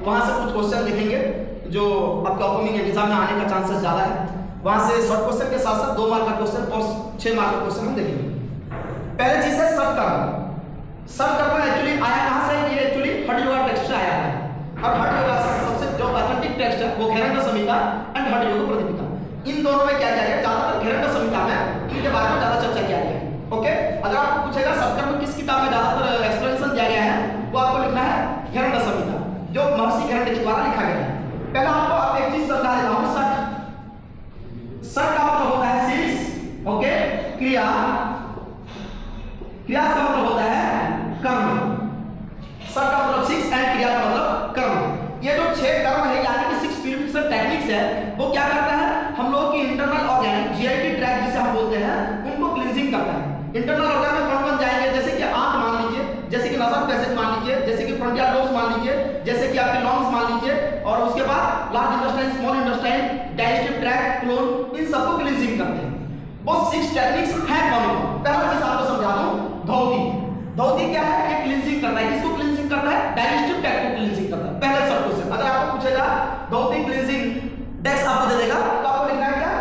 वहां से कुछ क्वेश्चन देखेंगे जो आपका अपकमिंग एग्जाम में आने का चांसेस ज्यादा है। वहां से शॉर्ट क्वेश्चन के साथ साथ 2 मार्क का क्वेश्चन और 6 मार्क का क्वेश्चन हम देखेंगे। पहले चीज है सटकर्म। सटकर्म एक्चुअली आया कहां से? ये एक्चुअली हठ योगा टेक्स्ट से आया है। और हठ योगा सबसे जो ऑथेंटिक टेक्स्ट है वो घेरंड संहिता एंड हठ योग प्रदीपिका। इन दोनों में क्या किया गया? ज्यादातर घेरंड संहिता में इनके बारे में ज्यादा चर्चा किया गया है। ओके, अगर आपको पूछेगा सटकर्म किस किताब में ज्यादातर एक्सप्लेनेशन दिया गया है, वो आपको लिखना है घेरंड संहिता, जो महर्षि घेरंड के द्वारा लिखा गया है। पहला आपको एक चीज समझा देता हूं। सट का मतलब होता है शीर्ष, ओके, क्रिया, क्रिया का मतलब होता है कर्म। सट का मतलब शीर्ष एंड क्रिया का मतलब कर्म। ये जो 6 कर्म है यानी कि 6 प्यूरिफिकेशन टेक्निक्स है, वो क्या करता है? हम लोगों की इंटरनल ऑर्गन जीआईटी ट्रैक्ट जिसे हम बोलते हैं, उनको क्लींजिंग करता है। इंटरनल ऑर्गन में कौन कौन जाएंगे? जैसे कि आंख मान लीजिए, जैसे कि नसल पैसेज मान लीजिए, जैसे कि फ्रंटियल लोब्स मान लीजिए, जैसे कि आपके लंग्स मान लीजिए, और उसके बाद large intestine, small intestine, digestive tract, colon, इन सबको क्लींजिंग करते हैं। वो 6 टेक्निक्स हैं कौन कौन? पहला चीज आपको समझा दूं, धौती। धौती क्या है? ये क्लींजिंग करता है। किसको क्लींजिंग करता है? डाइजेस्टिव ट्रैक्ट को क्लींजिंग करता है। पहला सब क्वेश्चन अगर आपको पूछेगा धौती क्लींजिंग डेक्स आपको दे देगा, तो आपको लिखना है क्या?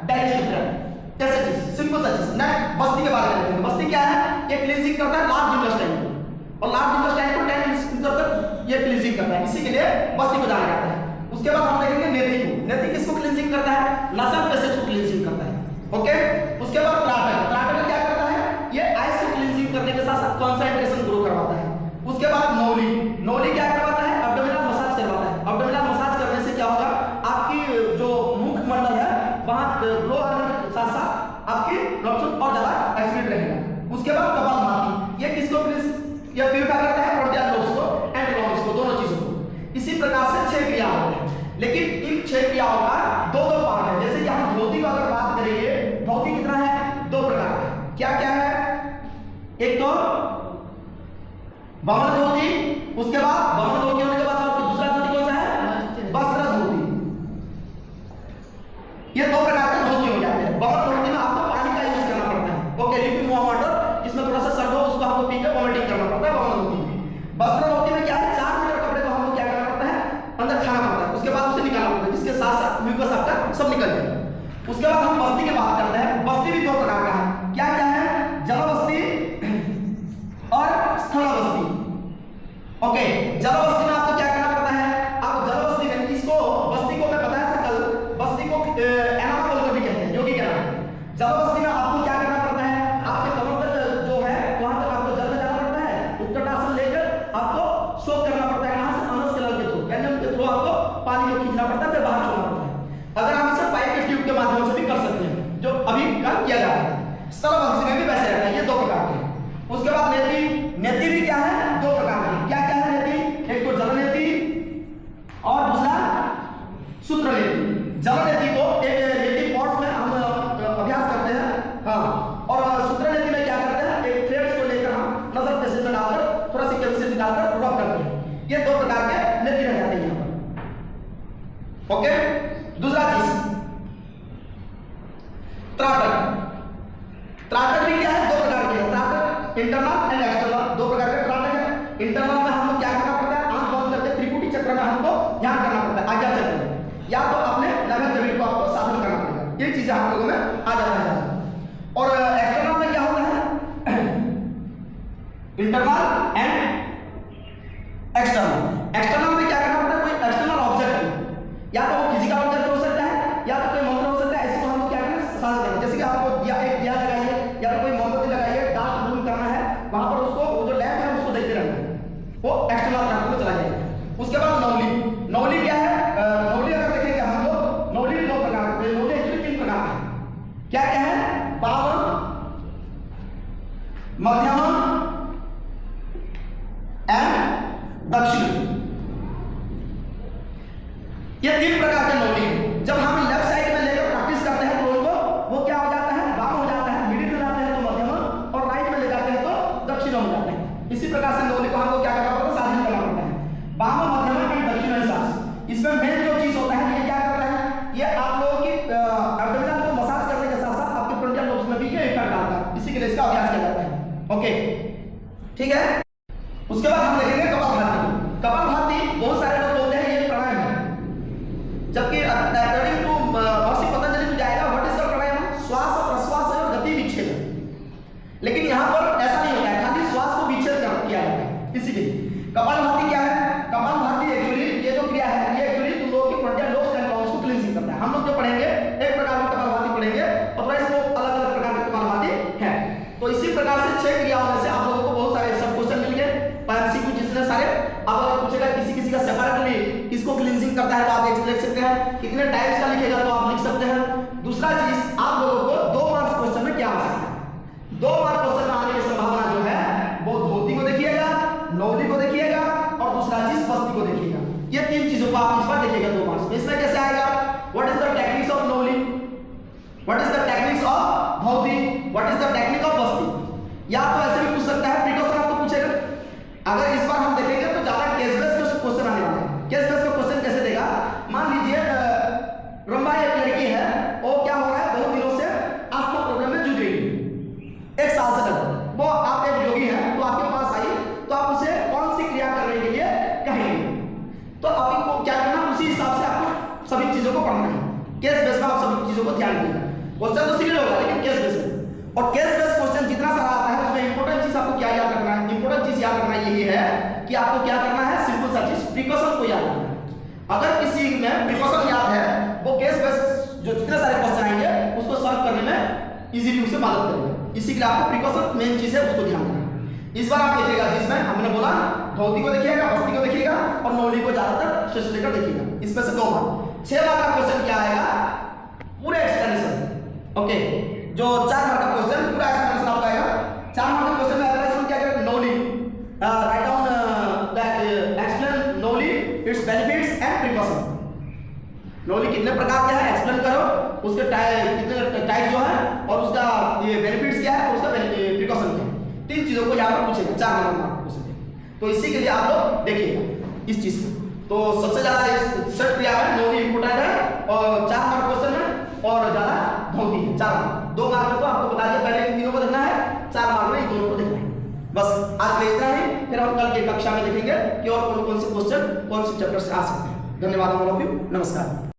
Digestive tract. कैसे चीज? सिंपल सा चीज। नेक्स्ट बस्ती के बारे में देखेंगे। बस्ती क्या है? ये क्लींजिंग करता है लार्ज इंटेस्टाइन को, और लार्ज इंटेस्टाइन को 10 तक ये क्लींजिंग करता है, इसी के लिए बस्ती को जाना जाता है। उसके बाद हम देखेंगे नेति को। नेति किसको क्लींजिंग करता है? नसल पैसेज को क्लींजिंग करता है। ओके, उसके बाद त्राटक। त्राटक क्या करता है? ये आइस को क्लींजिंग करने के साथ साथ कंसंट्रेशन ग्रो करवाता है। उसके बाद नौली। नौली क्या करवाता है? एब्डोमिनल मसाज करवाता है। एब्डोमिनल मसाज करने से क्या होगा? आपकी जो मुख मंडल है वहां ग्लो आने के साथ साथ आपकी नब्ज और ज्यादा एक्सीडेंट रहेगा। उसके बाद कपालभाति। ये किसको ये प्यूरिफाई करता है? फ्रंटियल लोब्स को एंड लंग्स को, दोनों चीजों को। इसी प्रकार से 6 क्रिया होते हैं, लेकिन इन 6 क्रियाओं का 2-2 पार्ट है। जैसे कि हम धोती को अगर बात करेंगे, धोती कितना है? 2 प्रकार का। क्या क्या है? एक तो वमन धोती, उसके बाद वमन धोती होने के बाद और दूसरा धोती कौन सा है? वस्त्र धोती। ये 2 प्रकार के धोती हो जाते हैं। वमन धोती में आपको पानी का यूज करना पड़ता है। ओके, लिक्विड वाटर जिसमें थोड़ा सा सर्द हो उसको आपको पी के वोमिटिंग करना पड़ता है वमन धोती में। वस्त्र धोती में क्या है? 4 मीटर कपड़े को हमको क्या करना पड़ता है? अंदर खाना पड़ता है, उसके बाद उसे निकालना पड़ता है, जिसके साथ साथ म्यूकस आपका सब निकल जाएगा। उसके बाद हम बस्ती की बात करते हैं। बस्ती भी 2 प्रकार का है। क्या क्या है? जल बस्ती और स्थल बस्ती। ओके, जल बस्ती में आपको क्या करना पड़ता है? आप जल बस्ती में इसको बस्ती को मैं बताया था कल, बस्ती को एनामा बोलकर भी कहते हैं, योगी के नाम। जल बस्ती में आपको क्या करना पड़ता है? आपके कमर तक जो है वहां तक आपको जल में जाना पड़ता है, उत्कटासन लेकर आपको सोख करना पड़ता है। कहां से? अनस के नल के थ्रू, कैनल के थ्रू आपको पानी को खींचना पड़ता है, फिर बाहर छोड़ना पड़ता है। अगर हम इसे पाइप के ट्यूब के माध्यम से भी कर सकते हैं, जो अभी का किया जा रहा है। स्थल बस्ती में भी वैसे रहता है। ये 2 प्रकार के हैं। उसके बाद नेति। नेति भी क्या है? 2 प्रकार की। क्या क्या है नेति? एक तो जल नेति और दूसरा सूत्र नेति। जल नेति को एक नेति पॉट्स में हम अभ्यास करते हैं, हाँ, और सूत्र नेति में क्या करते हैं? एक थ्रेड्स को लेकर हम नजर पैसेज में डालकर थोड़ा सी कैल्शियम निकालकर रब करते हैं। ये 2 प्रकार के नेति रह जाते हैं यहां पर। ओके, दूसरा चीज त्राटक। त्राटक भी क्या है? 2 प्रकार के हैं। त्राटक इंटरनल एंड एक्सटर्नल, 2 प्रकार के त्राटक है। इंटरनल में हमको क्या करना पड़ता है? आंख बंद करके त्रिपुटी चक्र में हमको ध्यान करना पड़ता है, आज्ञा चक्र में, या तो अपने नभः जमीन को आपको साधन करना पड़ेगा। ये चीजें हम लोगों में आ जाता है। और एक्सटर्नल में क्या होता है? Internal and external. एक्सटर्नल में क्या करना पड़ता है? कोई एक्सटर्नल ऑब्जेक्ट, या तो वो फिजिकल ऑब्जेक्ट हो सकता है, या तो कोई मंत्र हो सकता है। ऐसे को हमको क्या करना? साधन करना। जैसे कि आपको एक दिया लगाइए, या तो कोई मोमबत्ती लगाइए, डार्क रूम करना है, वहां पर उसको वो जो लैंप है उसको देखते रहना है, वो एक्सटर्नल ट्रैक में चला जाएगा। उसके बाद नौली। नौली क्या है? नौली अगर देखेंगे हम लोग, नौली 2 प्रकार के। नौली एक्चुअली 3 प्रकार के। क्या क्या है? वाम, मध्यम एंड दक्षिण। ये 3 प्रकार के नौली हैं। जब हम लेफ्ट साइड में लेकर प्रैक्टिस करते हैं क्लोन को, वो क्या हो जाता है? वाम हो जाता है, मिडिल में जाते हैं तो मध्यम, और राइट में ले जाते हैं तो दक्षिण हो जाते हैं। इसी प्रकार से नौली को हमको क्या करना पड़ता है? साधन करना पड़ता है। वाम, मध्यम एंड दक्षिण सांस। इसमें मेन जो चीज होता है, ये क्या करता है? ये आप लोगों की एब्डोमिनल को मसाज करने के साथ साथ आपके फ्रंटियल लोब्स में भी ये इफेक्ट डालता है, इसी के लिए इसका अभ्यास किया जाता है। ओके, ठीक है। उसके बाद हम देखेंगे कपालभाति। कपालभाति बहुत सारे लोग बोलते हैं इसी के लिए कपालभाति क्या है? कपालभाति एक्चुअली ये जो क्रिया है ये एक्चुअली तुम लोगों की फ्रंटियर लोब्स एंड लॉन्ग्स को क्लींजिंग करता है। हम लोग जो पढ़ेंगे एक प्रकार की कपालभाति पढ़ेंगे और थोड़ा इसमें अलग अलग प्रकार की कपालभाति है। तो इसी प्रकार से 6 क्रियाओं में से आप लोगों को बहुत सारे सब क्वेश्चन मिल गए एमसीक्यू जितने सारे। अब अगर पूछेगा किसी किसी का सेपरेटली इसको क्लींजिंग करता है तो आप लिख सकते हैं, कितने टाइप्स का लिखेगा तो आप लिख सकते हैं। दूसरा चीज आप लोगों को 2 मार्क्स क्वेश्चन में क्या आ सकता है, 2 मार्क्स क्वेश्चन में आने की संभावना जो है वो धोती को देखिएगा, नौली को देखिएगा और दूसरा चीज बस्ती को देखिएगा। ये 3 चीजों को आप इस बार देखिएगा 2 मार्क्स में। इसमें कैसे आएगा? What is the techniques of Nauli, what is the techniques of dhoti, what is the technique of बस्ती। या तो ऐसे भी पूछ सकता है, प्रिकॉशन आपको पूछेगा। अगर इस बार हम देखेंगे तो ज्यादा केस बेस्ड क्वेश्चन आने वाले हैं। केस बेस्ड का क्वेश्चन कैसे देगा? मान लीजिए रंबा एक लड़की है, वो क्या हो रहा है बहुत दिनों से आस्थमा प्रॉब्लम में जूझ रही है, 1 साल से तक। वो आप एक योगी हैं तो आपके पास आई तो आप उसे कौन सी क्रिया करने के लिए कहेंगे? तो आपको क्या करना, उसी हिसाब से आपको सभी चीजों को पढ़ना है। केस बेस में आप सभी चीजों को ध्यान देना। क्वेश्चन तो सिमिलर होगा लेकिन केस बेस में, और केस बेस क्वेश्चन जितना सारा आता है उसमें इंपॉर्टेंट चीज आपको क्या याद रखना है? इंपॉर्टेंट चीज याद रखना यही है कि आपको क्या करना है, सिंपल सा चीज प्रिकॉशन को याद रखना है। अगर किसी में प्रिकॉशन याद है वो केस बेस जो जितने सारे क्वेश्चन आएंगे उसको सॉल्व करने में इजीली उसे मदद करेगा। इसी के लिए आपको प्रिकॉशन मेन चीज है, उसको ध्यान रखना। इस बार आप देखिएगा जिसमें हमने बोला धोती को देखिएगा, बस्ती को देखिएगा और नौली को ज्यादातर शेष लेकर देखिएगा। इसमें से 2 मार्क। 6 मार्क का क्वेश्चन क्या आएगा? पूरे एक्सप्लेनेशन। ओके, जो 4 मार्क का क्वेश्चन पूरा एक्सप्लेनेशन आपका आएगा। 4 मार्क के क्वेश्चन में एक्सप्लेनेशन क्या करेगा? Nauli, write down that explain nauli, its benefits and precaution. Nauli कितने प्रकार के हैं एक्सप्लेन करो, उसके कितने टाइप जो है और उसका ये बेनिफिट्स क्या है और उसका प्रिकॉशन क्या है। 3 चीजों को यहाँ पर पूछेगा 4 नंबर क्वेश्चन। तो इसी के लिए आप लोग देखिएगा इस चीज को। तो सबसे ज्यादा इस सेट क्रिया में नौली इंपोर्टेंट है और 4 मार्क क्वेश्चन में और ज्यादा धोती है 4 मार्क। 2 मार्क को आपको बता दिया, पहले इन तीनों को देखना है, 4 मार्क में इन दोनों को देखना है। बस आज के लिए इतना ही, फिर हम कल की कक्षा में देखेंगे कि और कौन कौन से क्वेश्चन कौन से चैप्टर से आ सकते हैं। धन्यवाद, नमस्कार।